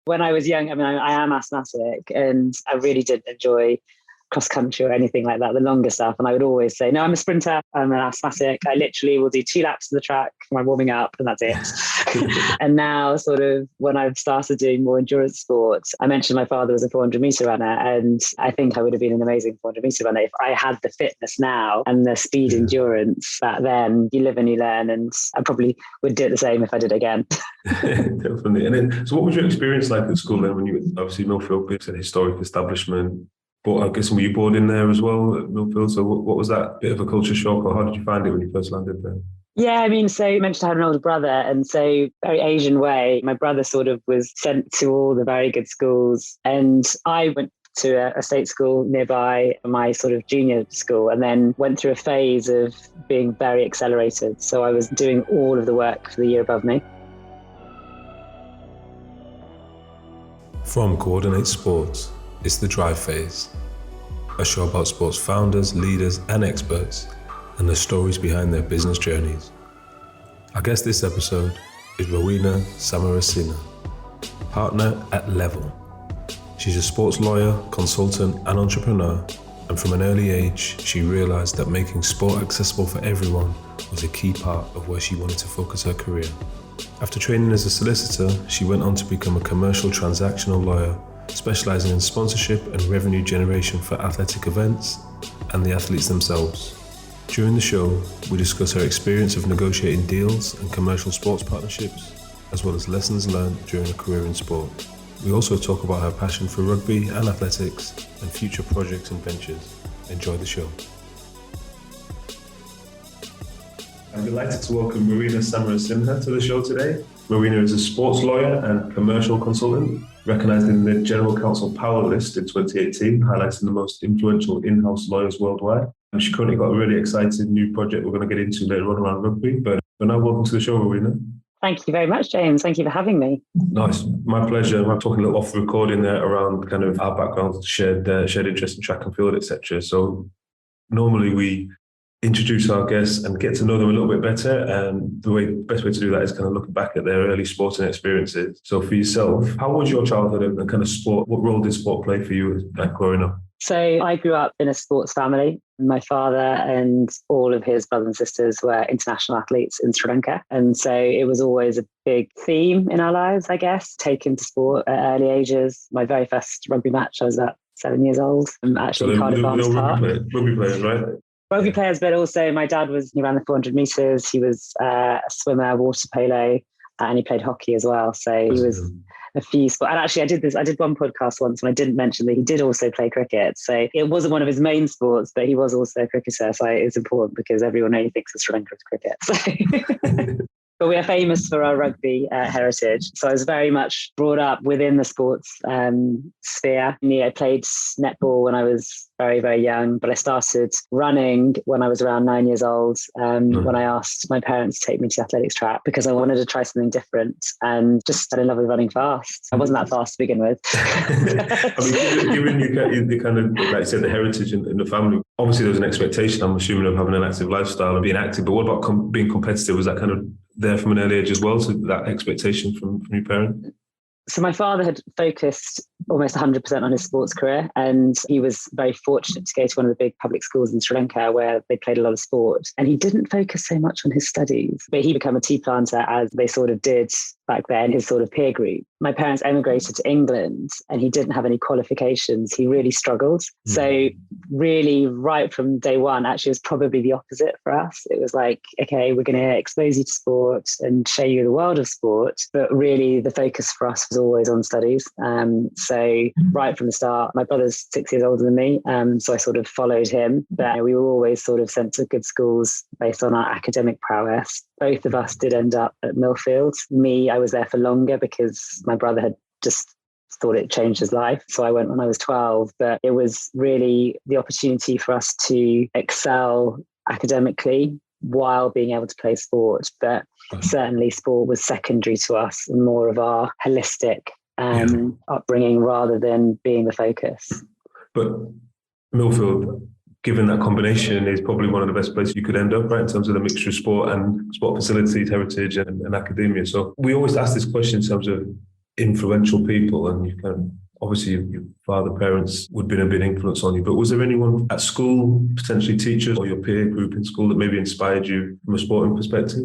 When I was young, I mean, I am asthmatic, and I really did enjoy cross country or anything like that, the longer stuff. And I would always say, no, I'm a sprinter, I'm an asthmatic. I literally will do 2 laps of the track for my warming up and that's it. And now sort of when I've started doing more endurance sports, I mentioned my father was a 400 meter runner, and I think I would have been an amazing 400 meter runner if I had the fitness now and the speed endurance back then. You live and you learn, and I probably would do it the same if I did it again. Definitely. And then, so what was your experience like at school then when you obviously Millfield, it's an historic establishment? But I guess were you born in there as well at Millfield? So what was that bit of a culture shock, or how did you find it when you first landed there? Yeah, I mean, so you mentioned I had an older brother, and so very Asian way, my brother sort of was sent to all the very good schools, and I went to a state school nearby, my sort of junior school, and then went through a phase of being very accelerated. So I was doing all of the work for the year above me. From Coordinate Sports, it's the Drive Phase, a show about sports founders, leaders, and experts, and the stories behind their business journeys. Our guest this episode is Rowena Samarasinhe, partner at Level. She's a sports lawyer, consultant, and entrepreneur, and from an early age, she realized that making sport accessible for everyone was a key part of where she wanted to focus her career. After training as a solicitor, she went on to become a commercial transactional lawyer, specializing in sponsorship and revenue generation for athletic events and the athletes themselves. During the show, we discuss her experience of negotiating deals and commercial sports partnerships, as well as lessons learned during a career in sport. We also talk about her passion for rugby and athletics and future projects and ventures. Enjoy the show. I'm delighted to welcome Rowena Samarasinhe to the show today. Rowena is a sports lawyer and commercial consultant, recognised in the General Counsel Powerlist in 2018, highlighting the most influential in-house lawyers worldwide. And she's currently got a really exciting new project we're going to get into later on around rugby. But now, welcome to the show, Rowena. Thank you very much, James. Thank you for having me. Nice. My pleasure. I'm talking a little off the recording there around kind of our backgrounds, shared interest in track and field, etc. So normally we introduce our guests and get to know them a little bit better. And the best way to do that is kind of looking back at their early sporting experiences. So for yourself, how was your childhood and kind of sport? What role did sport play for you growing up? So I grew up in a sports family. My father and all of his brothers and sisters were international athletes in Sri Lanka. And so it was always a big theme in our lives, I guess, taken to sport at early ages. My very first rugby match, I was about 7 years old. I'm actually Cardiff Arms Park. Rugby players, right? Rugby players, but also my dad he ran the 400 metres. He was a swimmer, water polo, and he played hockey as well. So he was a few sports. And actually I did one podcast once when I didn't mention that he did also play cricket. So it wasn't one of his main sports, but he was also a cricketer. So it's important because everyone only thinks of Sri Lanka as cricket. So. But we are famous for our rugby heritage. So I was very much brought up within the sports sphere. I played netball when I was very, very young, but I started running when I was around 9 years old, when I asked my parents to take me to the athletics track because I wanted to try something different and just fell in love with running fast. I wasn't that fast to begin with. I mean, given you kind of, like you said, the heritage in the family, obviously there was an expectation, I'm assuming, of having an active lifestyle and being active, but what about being competitive? Was that kind of there from an early age as well, so that expectation from your parent? So my father had focused almost 100% on his sports career, and he was very fortunate to go to one of the big public schools in Sri Lanka where they played a lot of sport, and he didn't focus so much on his studies, but he became a tea planter as they sort of did back then, his sort of peer group. My parents emigrated to England and he didn't have any qualifications. He really struggled. So really right from day one, actually it was probably the opposite for us. It was like, okay, we're going to expose you to sport and show you the world of sport. But really the focus for us was always on studies. So right from the start, my brother's 6 years older than me. So I sort of followed him, but we were always sort of sent to good schools based on our academic prowess. Both of us did end up at Millfield. Me, I was there for longer because my brother had just thought it changed his life. So I went when I was 12, but it was really the opportunity for us to excel academically while being able to play sport. But certainly sport was secondary to us and more of our holistic upbringing rather than being the focus. But Millfield, given that combination, is probably one of the best places you could end up, right, in terms of the mixture of sport and sport facilities, heritage and academia. So we always ask this question in terms of influential people, and you kind of, obviously your father, parents would have been a big influence on you, but was there anyone at school, potentially teachers or your peer group in school, that maybe inspired you from a sporting perspective?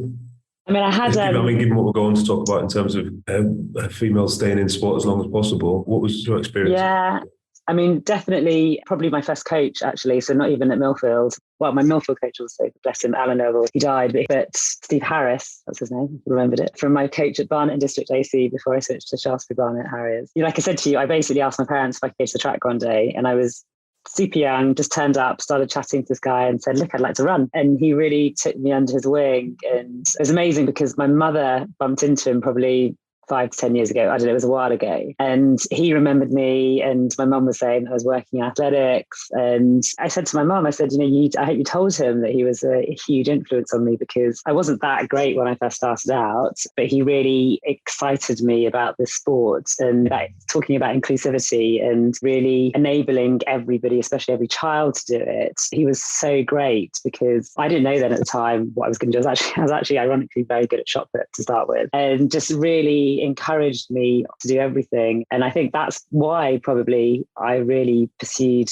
I mean, given what we're going to talk about in terms of females staying in sport as long as possible, what was your experience? Yeah, I mean, definitely probably my first coach, actually. So not even at Millfield. Well, my Millfield coach also, bless him, Alan Noble, he died. But Steve Harris, that's his name, I remembered it, from my coach at Barnet and District AC before I switched to Shaftesbury Barnet Harriers. Like I said to you, I basically asked my parents if I could go to the track one day, and I was super young, just turned up, started chatting to this guy and said, look, I'd like to run. And he really took me under his wing. And it was amazing because my mother bumped into him probably 5 to 10 years ago. I don't know, it was a while ago. And he remembered me, and my mum was saying I was working in athletics. And I said to my mum, I said, I hope you told him that he was a huge influence on me, because I wasn't that great when I first started out, but he really excited me about this sport and talking about inclusivity and really enabling everybody, especially every child, to do it. He was so great, because I didn't know then at the time what I was going to do. I was actually ironically very good at shot put to start with, and just really encouraged me to do everything. And I think that's why probably I really pursued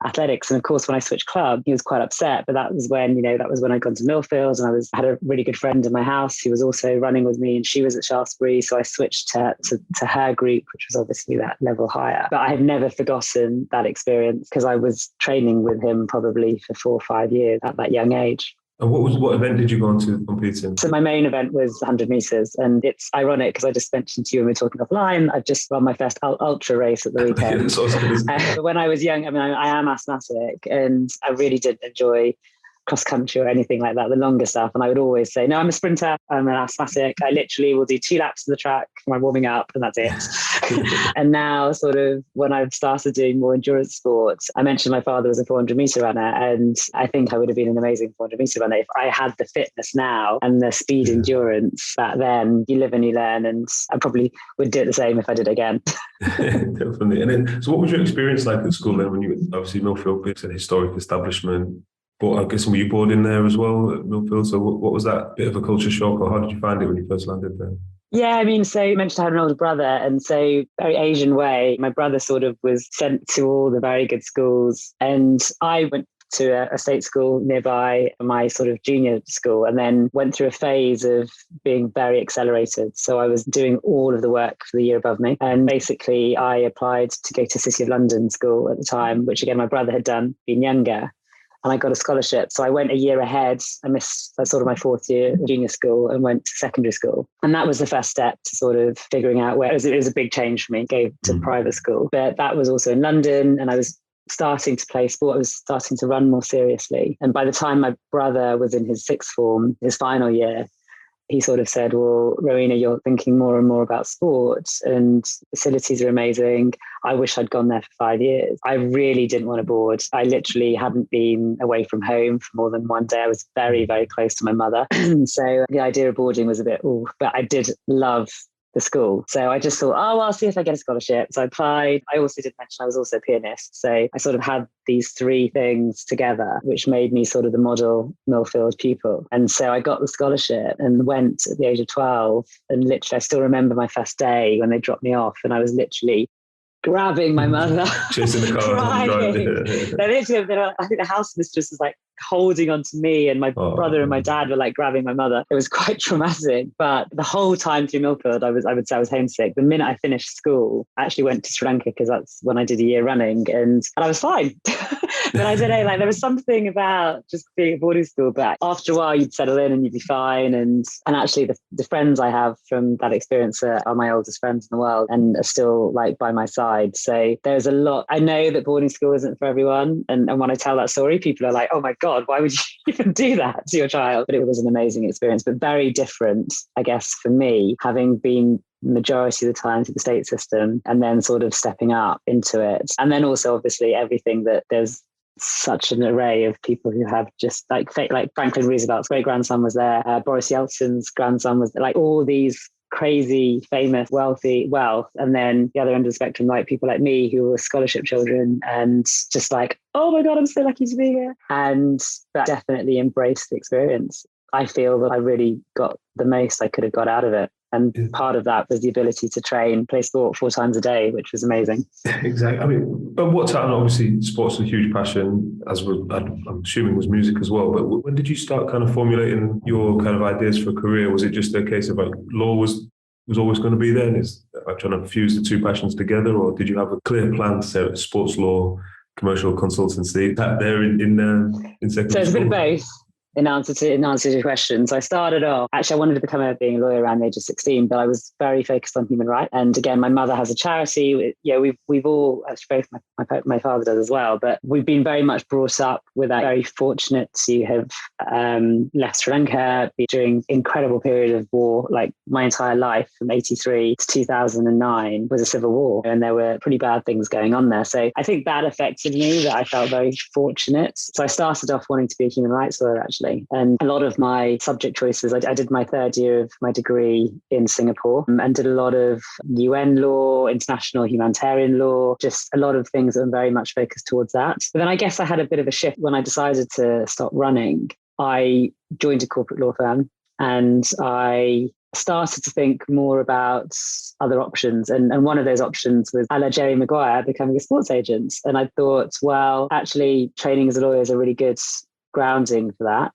athletics. And of course, when I switched club, he was quite upset, but that was when I'd gone to Millfield, and I had a really good friend in my house who was also running with me, and she was at Shaftesbury. So I switched to her group, which was obviously that level higher. But I have never forgotten that experience, because I was training with him probably for 4 or 5 years at that young age. And what event did you go on to compete in? So my main event was 100 metres, and it's ironic because I just mentioned to you when we were talking offline, I've just run my first ultra race at the weekend. But when I was young, I mean, I am asthmatic, and I really did enjoy cross country or anything like that, the longer stuff. And I would always say, no, I'm a sprinter, I'm an asthmatic. I literally will do 2 laps of the track when I'm warming up, and that's it. And now sort of when I've started doing more endurance sports, I mentioned my father was a 400 meter runner, and I think I would have been an amazing 400 meter runner if I had the fitness now and the speed endurance back then. You live and you learn, and I probably would do it the same if I did it again. Definitely. And then, so what was your experience like at school then, when you obviously Millfield, it's an historic establishment? But I guess, were you born in there as well at Millfield? So what was that bit of a culture shock, or how did you find it when you first landed there? Yeah, I mean, so you mentioned I had an older brother, and so very Asian way, my brother sort of was sent to all the very good schools, and I went to a state school nearby, my sort of junior school, and then went through a phase of being very accelerated. So I was doing all of the work for the year above me. And basically I applied to go to City of London school at the time, which again, my brother had done, being younger. And I got a scholarship. So I went a year ahead. I missed sort of my 4th year of junior school and went to secondary school. And that was the first step to sort of figuring out where it was a big change for me, go to private school. But that was also in London, and I was starting to play sport. I was starting to run more seriously. And by the time my brother was in his 6th form, his final year, he sort of said, well, Rowena, you're thinking more and more about sports, and facilities are amazing. I wish I'd gone there for 5 years. I really didn't want to board. I literally hadn't been away from home for more than one day. I was very, very close to my mother. So the idea of boarding was a bit, but I did love the school. So I just thought, I'll see if I get a scholarship. So I applied. I also did mention I was also a pianist. So I sort of had these 3 things together, which made me sort of the model Millfield pupil. And so I got the scholarship and went at the age of 12. And literally, I still remember my first day when they dropped me off, and I was literally grabbing my mother, chasing the car, crying. I think the house mistress was like holding on to me, and my brother and my dad were like grabbing my mother. It was quite traumatic. But the whole time through Millfield, I would say I was homesick. The minute I finished school, I actually went to Sri Lanka, because that's when I did a year running, and I was fine. But I don't know, like there was something about just being at boarding school, but after a while you'd settle in and you'd be fine. And actually the friends I have from that experience are my oldest friends in the world, and are still like by my side. So there's a lot. I know that boarding school isn't for everyone. And when I tell that story, people are like, oh my God, why would you even do that to your child? But it was an amazing experience, but very different, I guess, for me, having been majority of the time through the state system and then sort of stepping up into it. And then also obviously everything that there's such an array of people who have just like Franklin Roosevelt's great grandson was there, Boris Yeltsin's grandson was there, like all these crazy, famous, wealthy, and then the other end of the spectrum, like people like me who were scholarship children, and just like, oh my God, I'm so lucky to be here. And that definitely embraced the experience. I feel that I really got the most I could have got out of it. And part of that was the ability to play sport 4 times a day, which was amazing. Exactly. I mean, at what time, obviously sports is a huge passion, as I'm assuming was music as well. But when did you start kind of formulating your kind of ideas for a career? Was it just a case of like law was always going to be there, and it's like trying to fuse the two passions together, or did you have a clear plan to say sports law, commercial consultancy, that there in secondary So it's a bit of school? both. In answer to your question. So I started off, actually I wanted to become being a lawyer around the age of 16, but I was very focused on human rights. And again, my mother has a charity. We've all, actually both my father does as well, but we've been very much brought up with that. Very fortunate to have left Sri Lanka during incredible period of war. Like my entire life from 83 to 2009 was a civil war, and there were pretty bad things going on there. So I think that affected me, that I felt very fortunate. So I started off wanting to be a human rights lawyer, actually. And a lot of my subject choices, I did my 3rd year of my degree in Singapore and did a lot of UN law, international humanitarian law, just a lot of things that I'm very much focused towards that. But then I guess I had a bit of a shift when I decided to stop running. I joined a corporate law firm and I started to think more about other options. And one of those options was, a la Jerry Maguire, becoming a sports agent. And I thought, well, actually training as a lawyer is a really good grounding for that.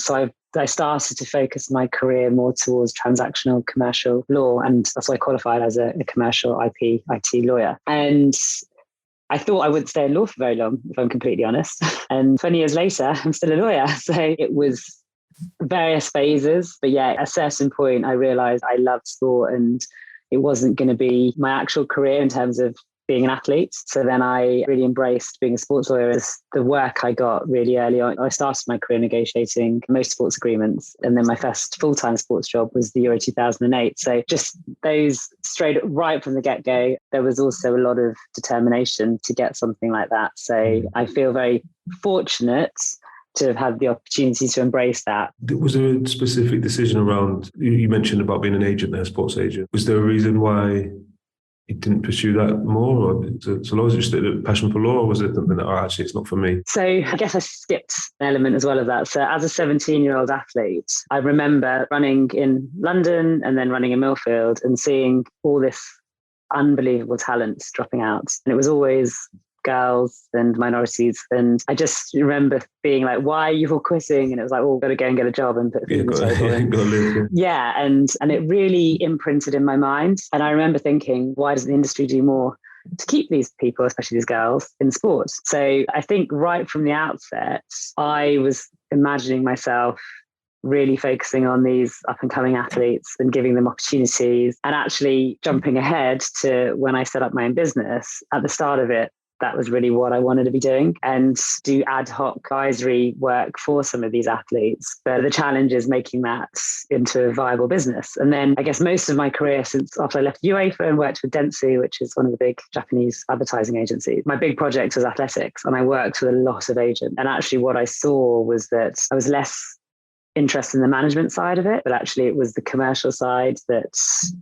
So I started to focus my career more towards transactional commercial law, and that's why I qualified as a commercial IT lawyer. And I thought I wouldn't stay in law for very long, if I'm completely honest. And 20 years later, I'm still a lawyer. So it was various phases. But yeah, at a certain point, I realized I loved sport and it wasn't going to be my actual career in terms of being an athlete. So then I really embraced being a sports lawyer as the work I got really early on. I started my career negotiating most sports agreements. And then my first full-time sports job was the Euro 2008. So just those straight right from the get-go, there was also a lot of determination to get something like that. So I feel very fortunate to have had the opportunity to embrace that. Was there a specific decision around, you mentioned about being an agent there, a sports agent. Was there a reason why you didn't pursue that more, or so long as you just a passion for law, or was it something that, actually it's not for me? So I guess I skipped an element as well of that. So as a 17-year-old athlete, I remember running in London and then running in Millfield and seeing all this unbelievable talent dropping out. And it was always girls and minorities. And I just remember being like, why are you all quitting? And it was like, got to go and get a job and put food on the table. Yeah. And it really imprinted in my mind. And I remember thinking, why doesn't the industry do more to keep these people, especially these girls, in sports? So I think right from the outset, I was imagining myself really focusing on these up and coming athletes and giving them opportunities, and actually jumping ahead to when I set up my own business. At the start of it, that was really what I wanted to be doing, and do ad hoc advisory work for some of these athletes. But the challenge is making that into a viable business. And then I guess most of my career since after I left UEFA and worked with Dentsu, which is one of the big Japanese advertising agencies, my big project was athletics, and I worked with a lot of agents. And actually what I saw was that I was less interest in the management side of it, but actually it was the commercial side that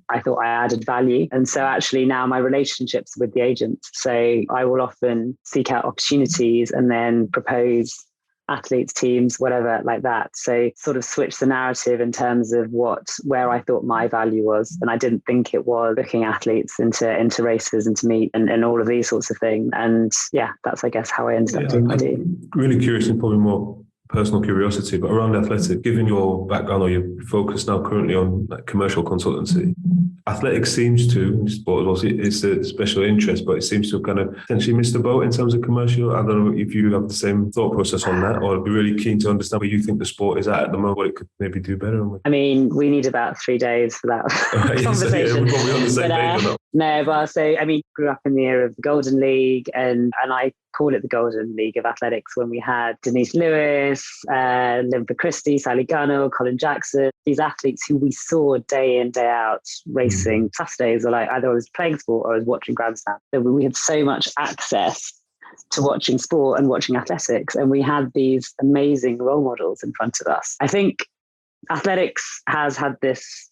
I thought I added value. And so actually now my relationships with the agents, so I will often seek out opportunities and then propose athletes, teams, whatever like that. So sort of switch the narrative in terms of where I thought my value was. And I didn't think it was booking athletes into races and to meet and all of these sorts of things. And yeah, that's I guess how I ended up doing what I do. Really curious and probably more personal curiosity, but around athletics, given your background or your focus now currently on commercial consultancy, athletics seems to, sport also, it's a special interest, but it seems to have kind of potentially missed the boat in terms of commercial. I don't know if you have the same thought process on that, or I'd be really keen to understand where you think the sport is at the moment, what it could maybe do better. I mean, we need about 3 days for that conversation. We're probably on the same page or not. No, but so, I mean, grew up in the era of the Golden League, and I call it the Golden League of athletics when we had Denise Lewis, Linford Christie, Sally Gunnell, Colin Jackson, these athletes who we saw day in, day out racing Saturdays, or like either I was playing sport or I was watching Grand Slam. So we had so much access to watching sport and watching athletics, and we had these amazing role models in front of us. I think athletics has had this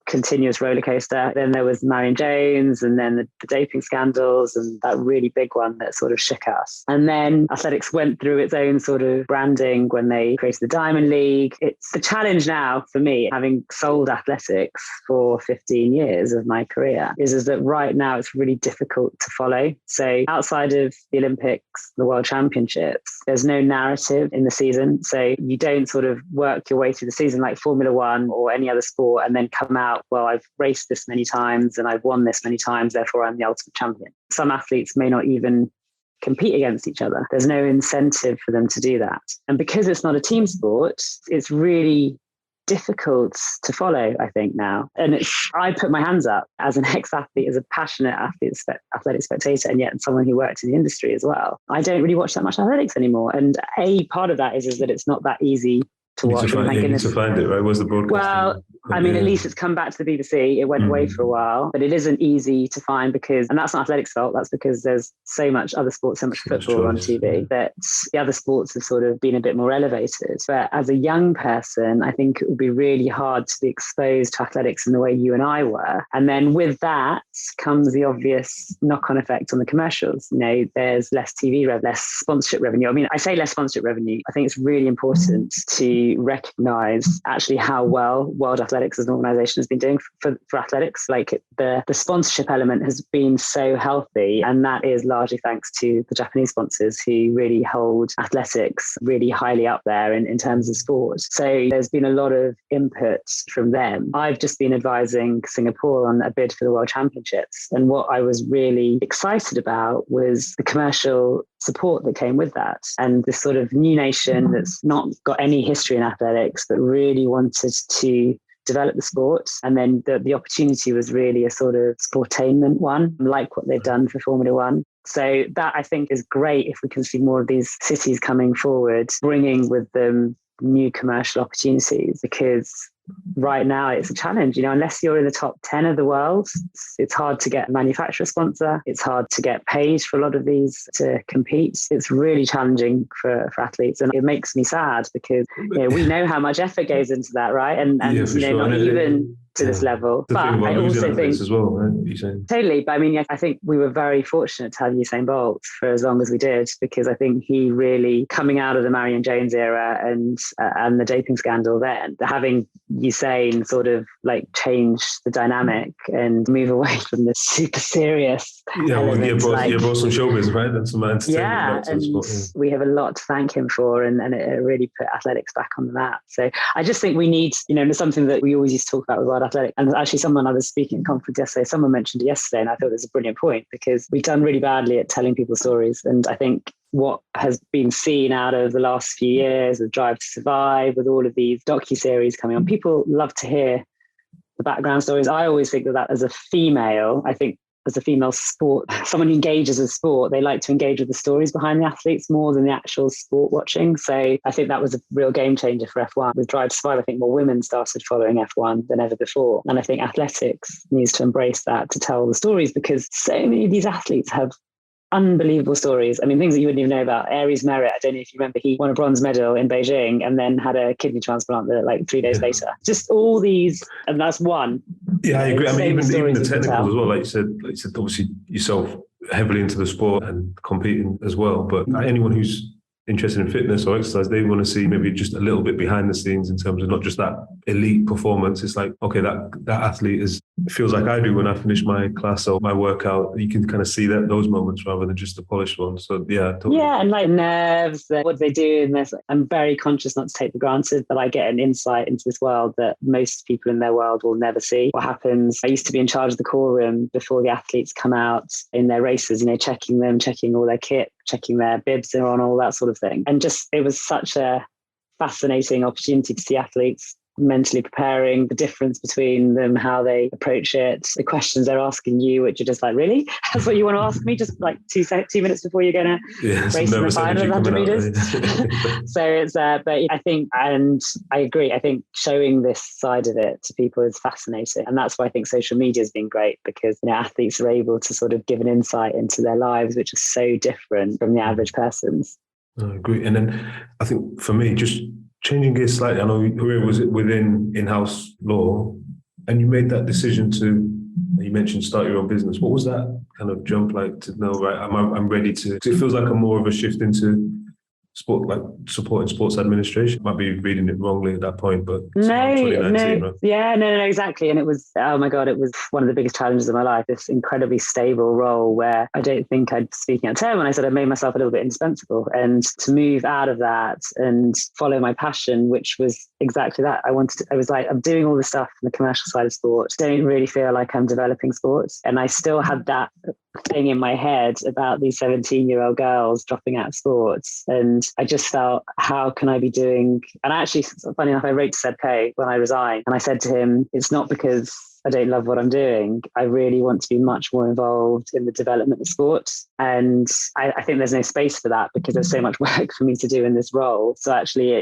continuous roller coaster. Then there was Marion Jones, and then the doping scandals, and that really big one that sort of shook us. And then athletics went through its own sort of branding when they created the Diamond League. It's the challenge now for me, having sold athletics for 15 years of my career, is that right now it's really difficult to follow. So outside of the Olympics, the World Championships, there's no narrative in the season. So you don't sort of work your way through the season like Formula One or any other sport and then come out, well, I've raced this many times and I've won this many times, therefore I'm the ultimate champion. Some athletes may not even compete against each other. There's no incentive for them to do that. And because it's not a team sport, it's really difficult to follow, I think, now. And I put my hands up as an ex-athlete, as a passionate athletic spectator, and yet someone who worked in the industry as well. I don't really watch that much athletics anymore. And a part of that is that it's not that easy to watch. You need to find it, right? Where's the broadcast? Well, I mean, at least it's come back to the BBC. It went away for a while, but it isn't easy to find and that's not athletics' fault. That's because there's so much other sports, so much football on TV that the other sports have sort of been a bit more elevated. But as a young person, I think it would be really hard to be exposed to athletics in the way you and I were. And then with that comes the obvious knock-on effect on the commercials. You know, there's less TV revenue, less sponsorship revenue. I mean, I say less sponsorship revenue. I think it's really important to recognize actually how well World Athletics as an organization has been doing for athletics. Like the sponsorship element has been so healthy, and that is largely thanks to the Japanese sponsors who really hold athletics really highly up there in terms of sport. So there's been a lot of input from them. I've just been advising Singapore on a bid for the World Championships, and what I was really excited about was the commercial support that came with that, and this sort of new nation that's not got any history in athletics but really wanted to develop the sport. And then the opportunity was really a sort of sportainment one, like what they've done for Formula One. So that, I think, is great if we can see more of these cities coming forward, bringing with them new commercial opportunities, because right now it's a challenge. You know, unless you're in the top 10 of the world, it's hard to get a manufacturer sponsor. It's hard to get paid for a lot of these to compete. It's really challenging for athletes. And it makes me sad because, you know, we know how much effort goes into that, right? And you know, sure. Not even to this level. But I also think as well, right? Totally. But I mean, I think we were very fortunate to have Usain Bolt for as long as we did, because I think he really, coming out of the Marion Jones era and the doping scandal then, having Usain sort of like change the dynamic and move away from the super serious. Yeah, well, you brought some showbiz, right? And some entertainment. Yeah, and we have a lot to thank him for, and it really put athletics back on the map. So I just think we need, you know, something that we always used to talk about with World Athletics. And actually, someone I was speaking at conference yesterday, someone mentioned it yesterday, and I thought it was a brilliant point, because we've done really badly at telling people stories. And I think what has been seen out of the last few years with Drive to Survive, with all of these docuseries coming on, people love to hear the background stories. I always think that as a female, I think as a female sport, someone who engages with sport, they like to engage with the stories behind the athletes more than the actual sport watching. So I think that was a real game changer for F1. With Drive to Survive, I think more women started following F1 than ever before. And I think athletics needs to embrace that, to tell the stories, because so many of these athletes have unbelievable stories. I mean, things that you wouldn't even know about. Aries Merritt, I don't know if you remember, he won a bronze medal in Beijing and then had a kidney transplant like 3 days later. Just all these, and that's one. Yeah, I agree. I mean, even the technicals as well, like you said, obviously yourself heavily into the sport and competing as well. But anyone who's interested in fitness or exercise, they want to see maybe just a little bit behind the scenes in terms of not just that elite performance. It's like, okay, that athlete feels like I do when I finish my class or my workout. You can kind of see those moments rather than just the polished ones. So yeah, totally. Yeah, and like nerves, what do they do? And I'm very conscious not to take for granted, but I get an insight into this world that most people in their world will never see. What happens? I used to be in charge of the call room before the athletes come out in their races, you know, checking all their kit, checking their bibs are on, all that sort of thing. And just, it was such a fascinating opportunity to see athletes mentally preparing, the difference between them, how they approach it, the questions they're asking you, which are just like, really? That's what you want to ask me? Just like 2 minutes before you're going to race in the final of 100 meters. So it's, but I think, and I agree, I think showing this side of it to people is fascinating. And that's why I think social media has been great, because, you know, athletes are able to sort of give an insight into their lives, which is so different from the average person's. I agree. And then I think for me, just changing gears slightly, I know Rowena was within in-house law, And you made that decision to, you mentioned start your own business. What was that kind of jump like to know, right, I'm ready to, because it feels like a more of a shift into sport, like supporting sports administration. Might be reading it wrongly at that point, but it's around 2019, right? Yeah, no, exactly. And it was, oh my God, it was one of the biggest challenges of my life, this incredibly stable role where I don't think I'd, speaking out of turn when I said I made myself a little bit indispensable, and to move out of that and follow my passion, which was exactly that. I was like, I'm doing all the stuff on the commercial side of sport, don't really feel like I'm developing sports. And I still had that thing in my head about these 17-year-old girls dropping out of sports. And I just felt, how can I be doing? And actually, funny enough, I wrote to Seb Coe when I resigned, and I said to him, it's not because I don't love what I'm doing. I really want to be much more involved in the development of sport. And I think there's no space for that because there's so much work for me to do in this role. So actually,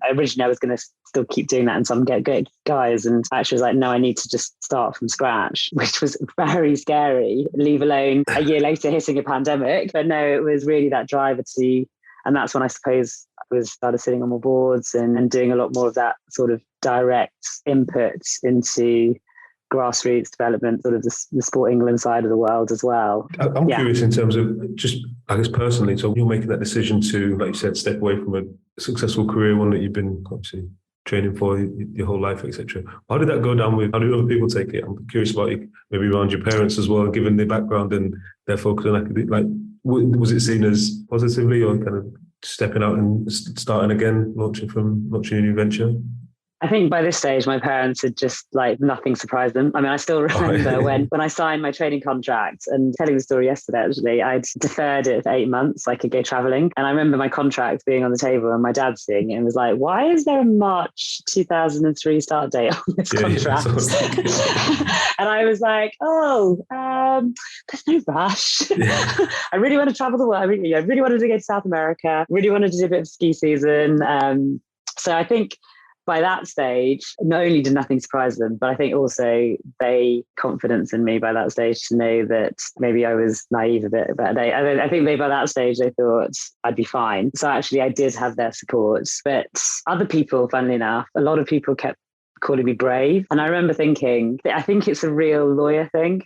originally I was going to still keep doing that and some get guys. And I actually was like, no, I need to just start from scratch, which was very scary, leave alone a year later hitting a pandemic. But no, it was really that driver to, and that's when I suppose I started sitting on more boards and doing a lot more of that sort of direct input into grassroots development, sort of the Sport England side of the world as well. I'm curious in terms of just, I guess personally, so you're making that decision to, like you said, step away from a successful career, one that you've been obviously training for your whole life, etc. How did that go down with, how did other people take it? I'm curious about it, maybe around your parents as well, given their background and their focus on academic, like, was it seen as positively or kind of stepping out and starting again, launching a new venture? I think by this stage, my parents had just like nothing surprised them. I mean, I still remember when I signed my training contract, and telling the story yesterday, actually, I'd deferred it for 8 months so I could go traveling. And I remember my contract being on the table and my dad seeing it and was like, why is there a March 2003 start date on this contract? And I was like, there's no rush. Yeah. I really want to travel the world. I really wanted to go to South America, really wanted to do a bit of ski season. So I think by that stage, not only did nothing surprise them, but I think also they confidence in me by that stage to know that maybe I was naive a bit. But I think by that stage, they thought I'd be fine. So actually, I did have their support. But other people, funnily enough, a lot of people kept calling me brave. And I remember thinking, I think it's a real lawyer thing.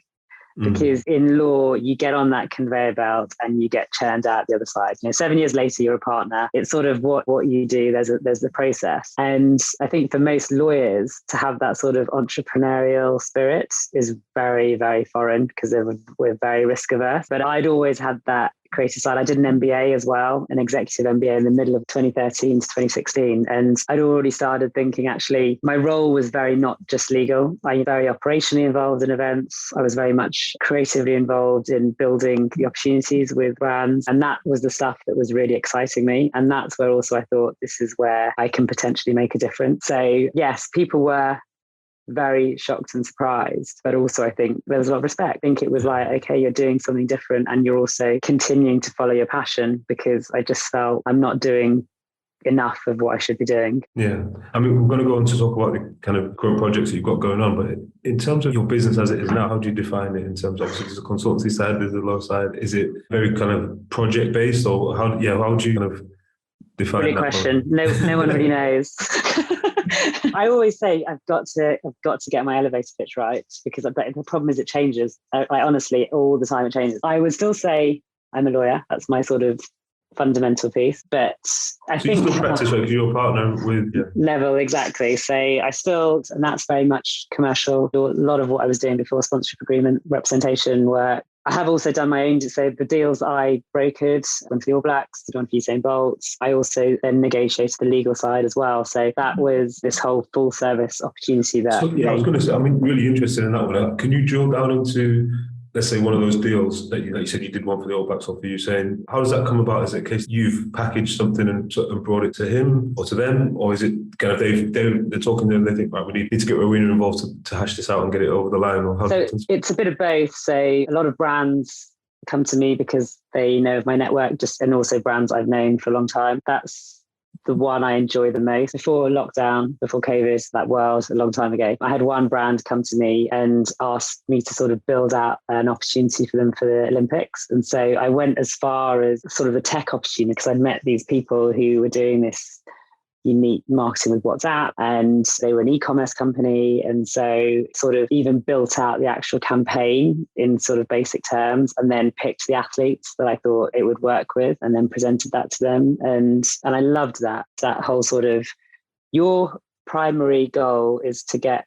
Because in law, you get on that conveyor belt and you get churned out the other side. 7 years later, you're a partner. It's sort of what you do. There's the process. And I think for most lawyers to have that sort of entrepreneurial spirit is very, very foreign because we're very risk averse. But I'd always had that creative side. I did an MBA as well, an executive MBA in the middle of 2013 to 2016. And I'd already started thinking, actually, my role was very not just legal. I was very operationally involved in events. I was very much creatively involved in building the opportunities with brands. And that was the stuff that was really exciting me. And that's where also I thought, this is where I can potentially make a difference. So yes, people were very shocked and surprised, but also I think there was a lot of respect. I think it was like, okay, you're doing something different and you're also continuing to follow your passion, because I just felt I'm not doing enough of what I should be doing. Yeah. I mean, we're going to go on to talk about the kind of current projects that you've got going on, but in terms of your business as it is now, how do you define it in terms of, there's a consultancy side, there's a law side? Is it very kind of project based, or how do you kind of define Great that? Question. No one really knows. I always say I've got to get my elevator pitch right, because the problem is it changes. Honestly, all the time it changes. I would still say I'm a lawyer. That's my sort of fundamental piece, but I think you still practice because you're a partner with Level, exactly. So I still, and that's very much commercial. A lot of what I was doing before, sponsorship agreement, representation work. I have also done my own, so the deals I brokered, one for the All Blacks, did one for Usain Bolt. I also then negotiated the legal side as well. So that was this whole full service opportunity that. So, I was going to say, I'm really interested in that one. Can you drill down into, let's say, one of those deals that you said you did one for the All Blacks or for Usain? How does that come about? Is it a case you've packaged something and brought it to him or to them? Or is it kind of they're talking to them, they think, right, we need to get Rowena involved to hash this out and get it over the line? Or so it's a bit of both. So a lot of brands come to me because they know of my network, and also brands I've known for a long time. That's the one I enjoy the most. Before lockdown, before COVID, that world, a long time ago, I had one brand come to me and asked me to sort of build out an opportunity for them for the Olympics. And so I went as far as sort of a tech opportunity, because I'd met these people who were doing this unique marketing with WhatsApp, and they were an e-commerce company. And so sort of even built out the actual campaign in sort of basic terms, and then picked the athletes that I thought it would work with, and then presented that to them. And I loved that whole sort of, your primary goal is to get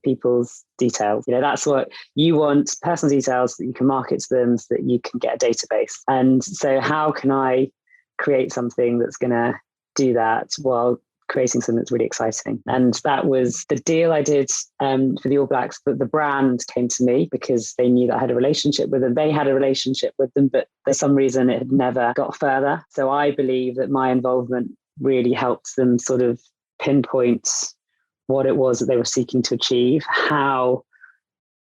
people's details. That's what you want, personal details that you can market to them so that you can get a database. And so how can I create something that's going to do that while creating something that's really exciting? And that was the deal I did for the All Blacks. But the brand came to me because they knew that I had a relationship with them. They had a relationship with them, but for some reason it had never got further. So I believe that my involvement really helped them sort of pinpoint what it was that they were seeking to achieve, how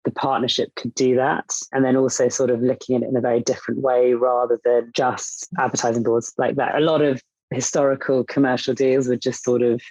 the partnership could do that, and then also sort of looking at it in a very different way rather than just advertising boards like that. A lot of historical commercial deals were just sort of,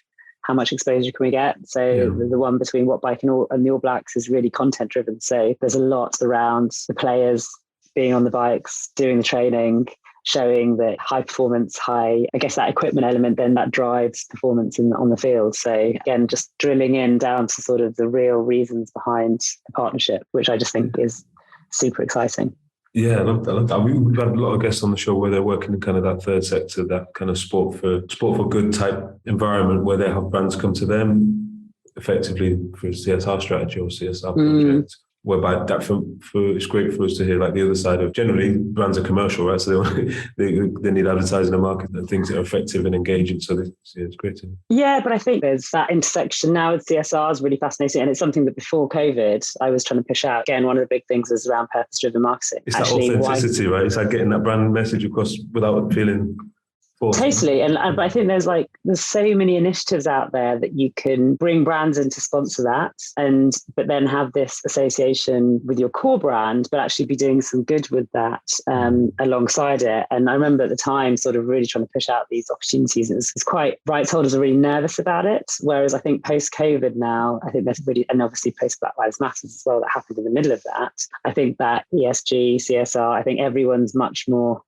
how much exposure can we get? So the one between What Bike and the All Blacks is really content driven. So there's a lot around the players being on the bikes, doing the training, showing that high performance, I guess that equipment element, then that drives performance on the field. So again, just drilling in down to sort of the real reasons behind the partnership, which I just think is super exciting. Yeah, I love that. We've had a lot of guests on the show where they're working in kind of that third sector, that kind of sport for good type environment, where they have brands come to them effectively for a CSR strategy or CSR project. Whereby that it's great for us to hear like the other side of, generally brands are commercial, right? So they need advertising and marketing and things that are effective and engaging. So it's great. Yeah, but I think there's that intersection now with CSR is really fascinating. And it's something that before COVID, I was trying to push out. Again, one of the big things is around purpose-driven marketing. It's that authenticity, right? It's like getting that brand message across without feeling forced. Totally. And but I think there's so many initiatives out there that you can bring brands in to sponsor that, but then have this association with your core brand, but actually be doing some good with that alongside it. And I remember at the time sort of really trying to push out these opportunities. It's quite, rights holders are really nervous about it. Whereas I think post-COVID now, I think there's really, and obviously post-Black Lives Matter as well, that happened in the middle of that. I think that ESG, CSR, I think everyone's much more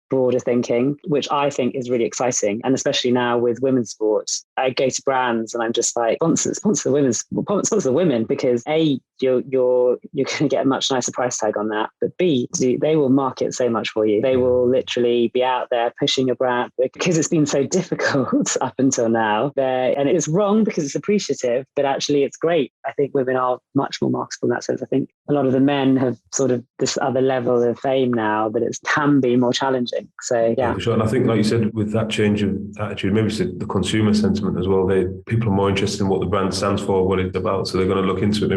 broader thinking, which I think is really exciting. And especially now with women's sports, I go to brands and I'm just like, sponsor the women, because A, you're going to get a much nicer price tag on that. But B, they will market so much for you. They will literally be out there pushing your brand, because it's been so difficult up until now. And it's wrong because it's appreciative, but actually it's great. I think women are much more marketable in that sense. I think a lot of the men have sort of this other level of fame now that it can be more challenging. So yeah, for sure. And I think, like you said, with that change of attitude, maybe it's the consumer sentiment as well. People are more interested in what the brand stands for, what it's about. So they're going to look into it a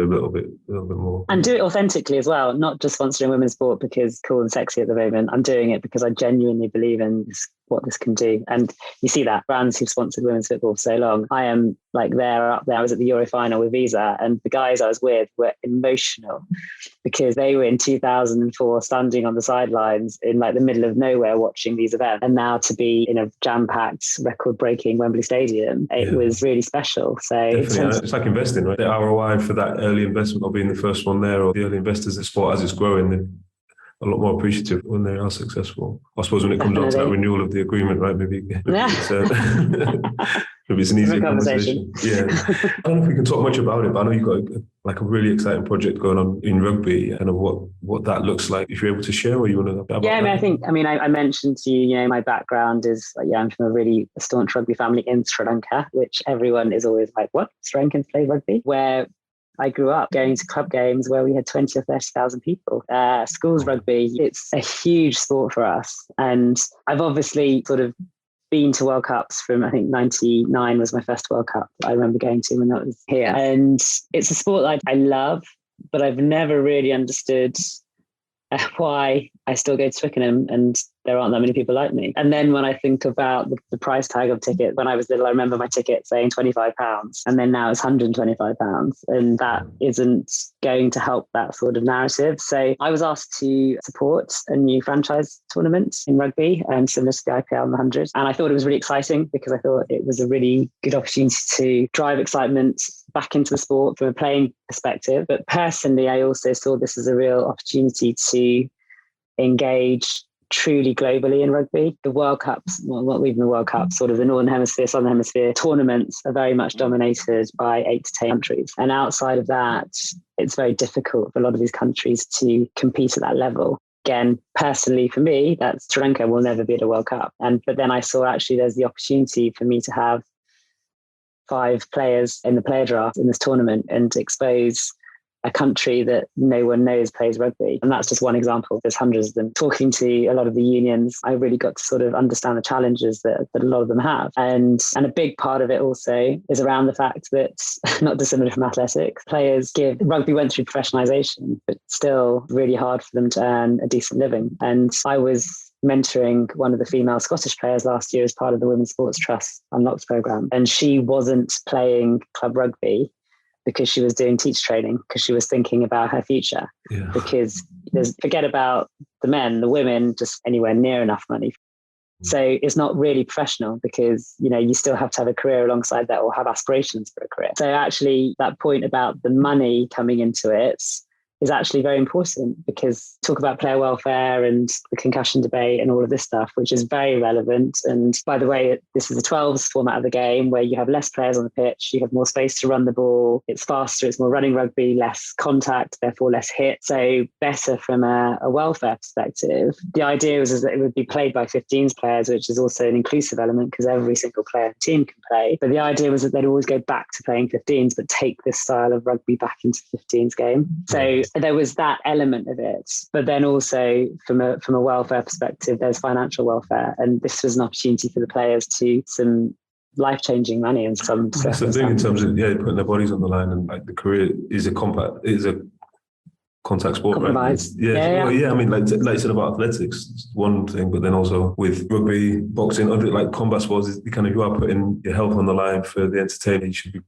little bit more, and do it authentically as well. Not just sponsoring women's sport because cool and sexy at the moment. I'm doing it because I genuinely believe in what this can do. And you see that brands who've sponsored women's football for so long. I am like up there. I was at the Euro final with Visa, and the guys I was with were emotional because they were in 2004 standing on the sidelines in like the middle of nowhere watching these events, and now to be in a jam-packed, record-breaking Wembley Stadium, it was really special. So it's like investing, right? The ROI for that early investment, or being the first one there, or the early investors in sport as it's growing, they're a lot more appreciative when they are successful. I suppose when it comes down to that renewal of the agreement, right? Maybe it's an easy conversation. Yeah. I don't know if we can talk much about it, but I know you've got a really exciting project going on in rugby, and what that looks like. If you're able to share, or you want to know about that? I mentioned to you, my background is I'm from a really staunch rugby family in Sri Lanka, which everyone is always like, what? Sri Lankans play rugby? Where I grew up going to club games where we had 20 or 30,000 people. Schools rugby, it's a huge sport for us. And I've obviously sort of been to World Cups from, I think 99 was my first World Cup I remember going to when I was here. And it's a sport that I love, but I've never really understood why I still go to Twickenham and there aren't that many people like me. And then when I think about the price tag of ticket, when I was little, I remember my ticket saying £25, and then now it's £125, and that isn't going to help that sort of narrative. So I was asked to support a new franchise tournament in rugby, similar to the IPL and the 100. And I thought it was really exciting because I thought it was a really good opportunity to drive excitement back into the sport from a playing perspective. But personally, I also saw this as a real opportunity to engage truly globally in rugby. The World Cups, well, not even the World Cup, sort of the Northern Hemisphere, Southern Hemisphere tournaments are very much dominated by 8 to 10 countries. And outside of that, it's very difficult for a lot of these countries to compete at that level. Again, personally for me, that Sri Lanka will never be at a World Cup. But then I saw actually there's the opportunity for me to have 5 players in the player draft in this tournament and expose a country that no one knows plays rugby. And that's just one example. There's hundreds of them. Talking to a lot of the unions, I really got to sort of understand the challenges that a lot of them have. And a big part of it also is around the fact that, not dissimilar from athletics, rugby went through professionalisation, but still really hard for them to earn a decent living. And I was mentoring one of the female Scottish players last year as part of the Women's Sports Trust Unlocked programme. And she wasn't playing club rugby because she was doing teach training, because she was thinking about her future. Yeah. Because forget about the men, the women, just anywhere near enough money. So it's not really professional because, you still have to have a career alongside that or have aspirations for a career. So actually that point about the money coming into it is actually very important, because talk about player welfare and the concussion debate and all of this stuff, which is very relevant. And by the way, this is a 12s format of the game where you have less players on the pitch, you have more space to run the ball, it's faster, it's more running rugby, less contact, therefore less hit. So better from a welfare perspective. The idea was that it would be played by 15s players, which is also an inclusive element because every single player in the team can play. But the idea was that they'd always go back to playing 15s, but take this style of rugby back into the 15s game. So there was that element of it, but then also from a welfare perspective, there's financial welfare, and this was an opportunity for the players to some life-changing money and some. That's the thing in terms of putting their bodies on the line, and like the career is a contact sport, right? I mean, like you said about athletics, it's one thing, but then also with rugby, boxing, other like combat sports, you are putting your health on the line for the entertainment. You should be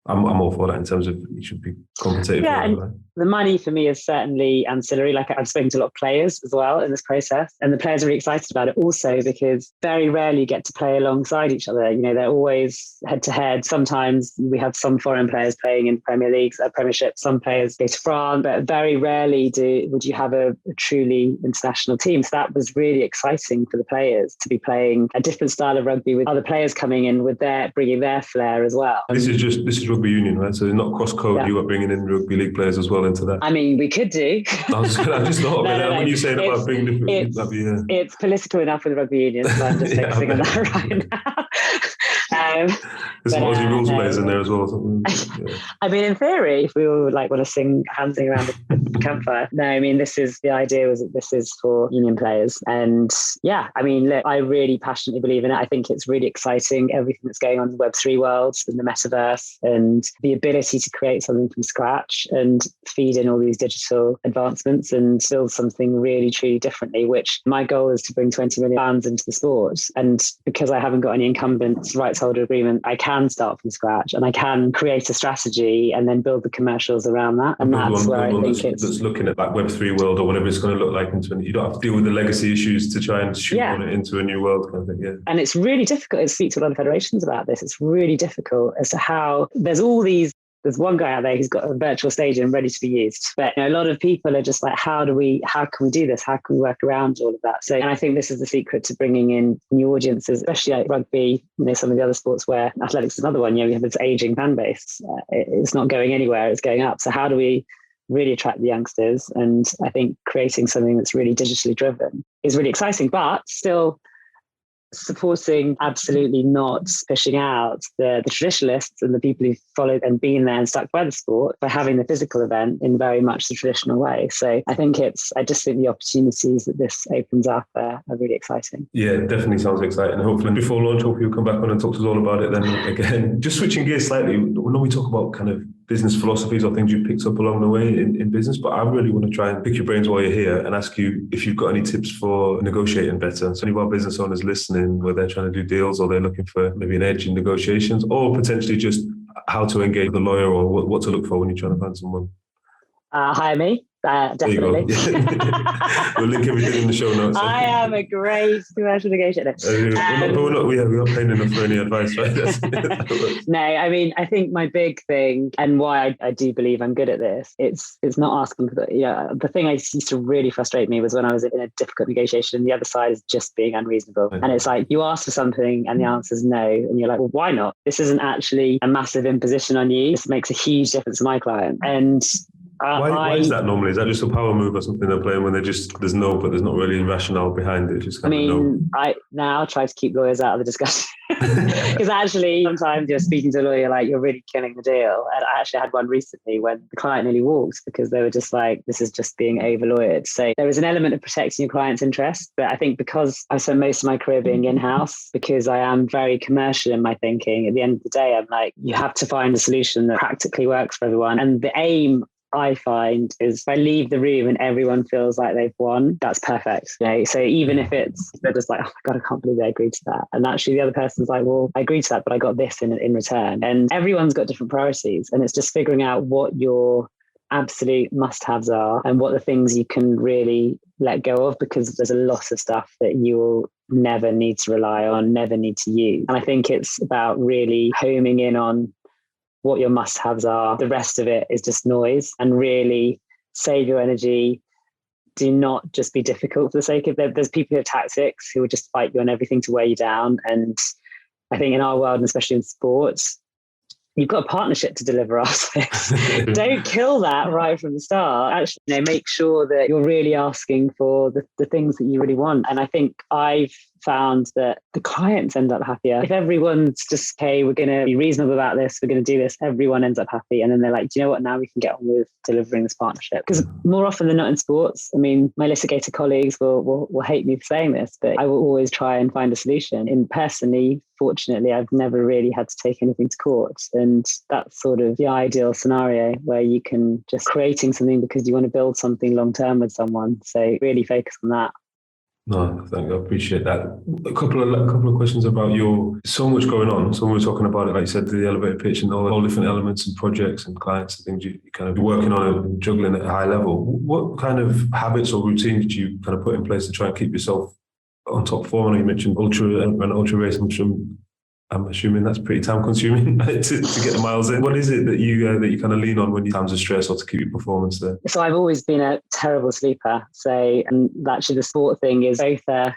I'm all for that in terms of you should be compensated. Yeah, and the money for me is certainly ancillary. Like I've spoken to a lot of players as well in this process, and the players are really excited about it also because very rarely you get to play alongside each other. They're always head to head. Sometimes we have some foreign players playing in Premier Leagues, Premiership. Some players go to France, but very rarely would you have a truly international team. So that was really exciting for the players to be playing a different style of rugby with other players coming in with bringing their flair as well. This is rugby union, right? So not cross-code. Yeah. You are bringing in rugby league players as well into that. I mean, we could do. I just thought when you say about bringing different, it's political enough with rugby union, so I'm just focusing on that right now. There's some Aussie rules players in there as well. Or something. Yeah. I mean, in theory, if we all want to sing Hansing around the campfire. No, I mean, the idea was that this is for union players. And yeah, I mean, look, I really passionately believe in it. I think it's really exciting, everything that's going on in the Web3 world and the metaverse and the ability to create something from scratch and feed in all these digital advancements and build something really, truly differently, which my goal is to bring 20 million pounds into the sport. And because I haven't got any incumbent rights holder agreement, I can start from scratch and I can create a strategy and then build the commercials around that. And that's where I think that's looking at that Web3 world or whatever it's going to look like you don't have to deal with the legacy issues to try and shoot on it into a new world kind of thing. Yeah. And it's really difficult to speak to a lot of federations about this. It's really difficult as to how there's one guy out there who's got a virtual stadium ready to be used. But a lot of people are just like, how can we do this? How can we work around all of that? So, and I think this is the secret to bringing in new audiences, especially like rugby, some of the other sports where athletics is another one, we have this aging fan base. It's not going anywhere, it's going up. So how do we really attract the youngsters? And I think creating something that's really digitally driven is really exciting, but still supporting, absolutely not pushing out the traditionalists and the people who followed and been there and stuck by the sport for having the physical event in very much the traditional way. So I just think the opportunities that this opens up are really exciting. Yeah, it definitely sounds exciting. Hopefully before launch, hopefully you'll come back on and talk to us all about it then again. Just switching gears slightly, when we talk about kind of business philosophies or things you picked up along the way in business, but I really want to try and pick your brains while you're here and ask you if you've got any tips for negotiating better. So any of our business owners listening where they're trying to do deals or they're looking for maybe an edge in negotiations or potentially just how to engage the lawyer or what to look for when you're trying to find someone. Hire me. Definitely. We'll link everything in the show notes. I am a great commercial negotiator. We are not paying enough for any advice, right? No, I mean, I think my big thing and why I do believe I'm good at this, it's not asking for the thing I used to really frustrate me was when I was in a difficult negotiation and the other side is just being unreasonable. And it's like, you ask for something and the answer is no. And you're like, well, why not? This isn't actually a massive imposition on you. This makes a huge difference to my client. And why is that normally? Is that just a power move or something they're playing when there's no, but there's not really rationale behind it? Just kind of no. I now try to keep lawyers out of the discussion because actually sometimes you're speaking to a lawyer like you're really killing the deal. And I actually had one recently when the client nearly walked because they were just like, this is just being over lawyered. So there is an element of protecting your client's interest. But I think because I spent most of my career being in-house, because I am very commercial in my thinking, at the end of the day, I'm like, you have to find a solution that practically works for everyone. And the aim I find is if I leave the room and everyone feels like they've won, that's perfect. So even if they're just like, oh my God, I can't believe they agreed to that. And actually the other person's like, well, I agreed to that, but I got this in return. And everyone's got different priorities. And it's just figuring out what your absolute must-haves are and what the things you can really let go of, because there's a lot of stuff that you will never need to rely on, never need to use. And I think it's about really homing in on what your must-haves are. The rest of it is just noise, and really save your energy. Do not just be difficult for the sake of it. There's people who have tactics who will just fight you on everything to wear you down. And I think in our world, and especially in sports, you've got a partnership to deliver our service. Don't kill that right from the start. Actually, make sure that you're really asking for the things that you really want. And I think I've found that the clients end up happier. If everyone's just, hey, we're going to be reasonable about this, we're going to do this, everyone ends up happy. And then they're like, do you know what? Now we can get on with delivering this partnership. Because more often than not in sports, I mean, my litigator colleagues will hate me for saying this, but I will always try and find a solution. And personally, fortunately, I've never really had to take anything to court. And that's sort of the ideal scenario where you can just creating something because you want to build something long term with someone. So really focus on that. No, thank you. I appreciate that. A couple of questions about so much going on. So we were talking about it, like you said, the elevator pitch and all different elements and projects and clients and things you kind of working on and juggling at a high level. What kind of habits or routines did you kind of put in place to try and keep yourself on top form? I know you mentioned ultra race. I'm assuming that's pretty time consuming to get the miles in. What is it that you kind of lean on when you times of stress or to keep your performance there? So I've always been a terrible sleeper. So, and actually the sport thing is both a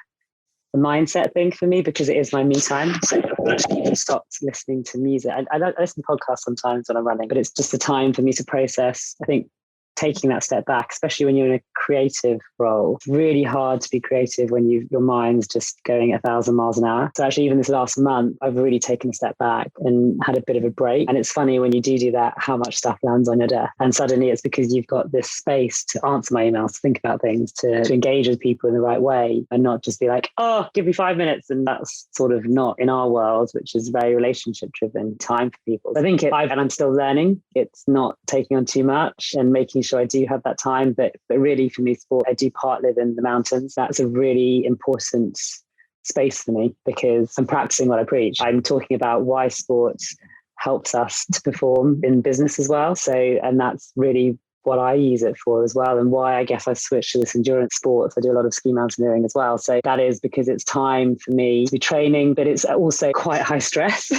mindset thing for me because it is my me time. So I've actually stopped listening to music. I listen to podcasts sometimes when I'm running, but it's just a time for me to process. I think taking that step back, especially when you're in a creative role, it's really hard to be creative when your mind's just going 1,000 miles an hour. So actually, even this last month, I've really taken a step back and had a bit of a break. And it's funny when you do that, how much stuff lands on your desk. And suddenly it's because you've got this space to answer my emails, to think about things, to engage with people in the right way and not just be like, oh, give me 5 minutes. And that's sort of not in our world, which is very relationship driven time for people. I think and I'm still learning. It's not taking on too much and making sure I do have that time, but really for me, sport, I do part live in the mountains. That's a really important space for me because I'm practicing what I preach. I'm talking about why sport helps us to perform in business as well. So, and that's really what I use it for as well, and why I guess I switched to this endurance sports. I do a lot of ski mountaineering as well. So that is because it's time for me to be training, but it's also quite high stress.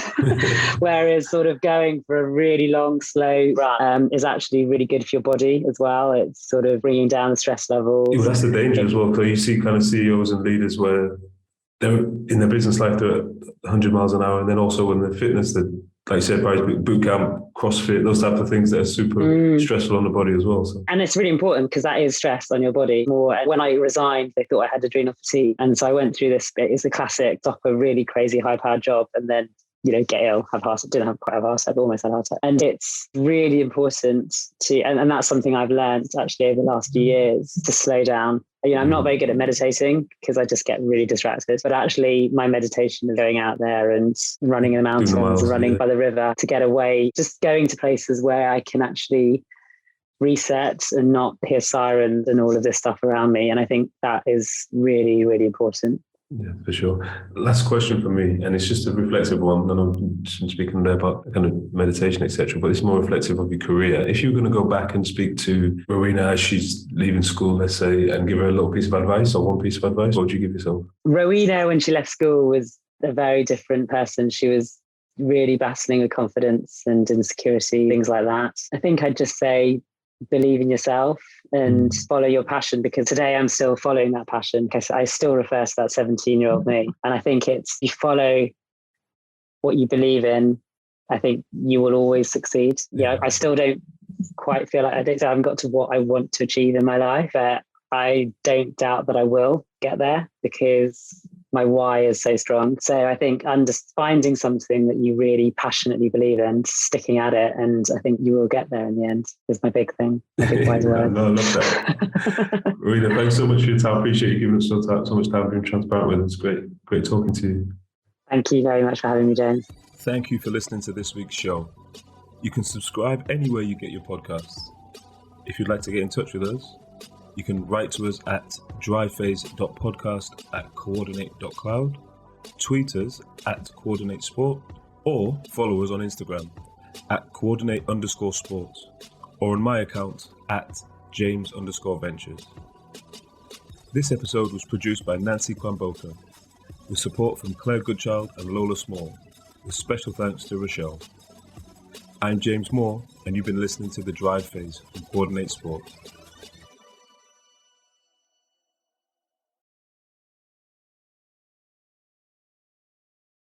Whereas sort of going for a really long, slow run is actually really good for your body as well. It's sort of bringing down the stress levels. Yeah, well, that's the danger as well. So you see kind of CEOs and leaders where they're in their business life, they're at 100 miles an hour. And then also when they're fitness, like you said, boot camp, CrossFit, those types of things that are super stressful on the body as well. So. And it's really important because that is stress on your body. More when I resigned, they thought I had adrenal fatigue. And so I went through this bit. It's the classic, stop a really crazy high-powered job and then, get ill, have heart attack, didn't have quite a heart attack, but almost had a heart attack. And it's really important to, and that's something I've learned actually over the last few years, to slow down. I'm not very good at meditating because I just get really distracted, but actually my meditation is going out there and running in the mountains and running by the river to get away, just going to places where I can actually reset and not hear sirens and all of this stuff around me. And I think that is really, really important. Yeah, for sure. Last question for me, and it's just a reflective one. And I'm speaking there about kind of meditation, etc. But it's more reflective of your career. If you were going to go back and speak to Rowena as she's leaving school, let's say, and give her a little piece of advice or one piece of advice, what would you give yourself? Rowena, when she left school, was a very different person. She was really battling with confidence and insecurity, things like that. I think I'd just say, believe in yourself and follow your passion, because today I'm still following that passion, because I still refer to that 17-year-old me. And I think it's, you follow what you believe in, I think you will always succeed. Yeah, I still don't quite feel like I haven't got to what I want to achieve in my life. I don't doubt that I will get there because my why is so strong. So I think finding something that you really passionately believe in, sticking at it, and I think you will get there in the end is my big thing. My big wise word. No, I love that. Rowena, thanks so much for your time. Appreciate you giving us so much time being transparent with us. Great talking to you. Thank you very much for having me, James. Thank you for listening to this week's show. You can subscribe anywhere you get your podcasts. If you'd like to get in touch with us, you can write to us at dryphase.podcast@coordinate.cloud, tweet us at coordinatesport, or follow us on Instagram at coordinate_sports, or on my account at James_ventures. This episode was produced by Nancy Kwamboka, with support from Claire Goodchild and Lola Small, with special thanks to Rochelle. I'm James Moore, and you've been listening to The Drive Phase from Coordinate Sport.